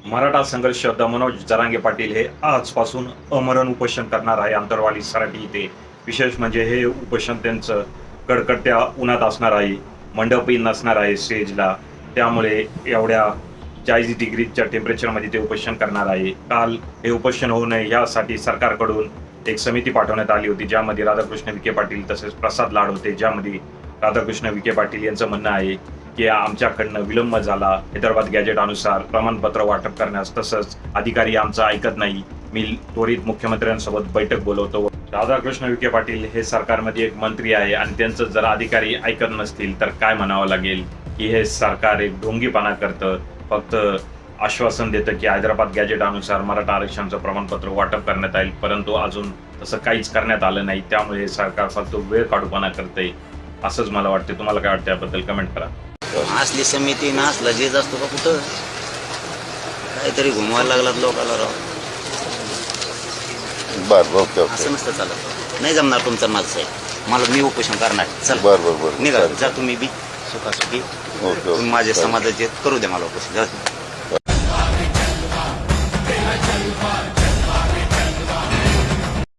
मराठा संघर्ष योद्धा मनोज जरांगे पाटील हे आजपासून अमरण उपोषण करणार आहे अंतरवाली सराटी इथे. विशेष म्हणजे हे उपोषण त्यांचं कडकडत्या उन्हात असणार आहे, मंडपही नसणार आहे स्टेजला. त्यामुळे एवढ्या 40 डिग्रीच्या टेम्परेचरमध्ये ते उपोषण करणार आहे. काल हे उपोषण होऊ नये यासाठी सरकारकडून एक समिती पाठवण्यात आली होती, ज्यामध्ये राधाकृष्ण विखे पाटील तसेच प्रसाद लाड होते. ज्यामध्ये राधाकृष्ण विखे पाटील यांचं म्हणणं आहे की आमच्याकडनं विलंब झाला हैदराबाद गॅजेट अनुसार प्रमाणपत्र वाटप करण्यास, तसंच अधिकारी आमचं ऐकत नाही, मी त्वरित मुख्यमंत्र्यांसोबत बैठक बोलवतो. राधाकृष्ण विखे पाटील हे सरकारमध्ये एक मंत्री आहे आणि त्यांचं जर अधिकारी ऐकत नसतील तर काय म्हणावं लागेल की हे सरकार एक ढोंगीपणा करतं, फक्त आश्वासन देतं की हैदराबाद गॅजेट अनुसार मराठा आरक्षणाचं प्रमाणपत्र वाटप करण्यात येईल, परंतु अजून तसं काहीच करण्यात आलं नाही. त्यामुळे सरकार फक्त वेळ काढूपणा करतंय असंच मला वाटते. तुम्हाला काय वाटतं याबद्दल कमेंट करा. असली समिती ना असला जेज असतो का कुठं, काहीतरी घुमवायला लागलात लोकांना राव. बर असं नसतं चालत. नाही जमणार तुमचं माझं साहेब, मला मी उपोषण करणार. चल बर निघा, जा तुम्ही बी सुखासुखी. तुम्ही माझ्या समाजाचे करू द्या मला उपोषण.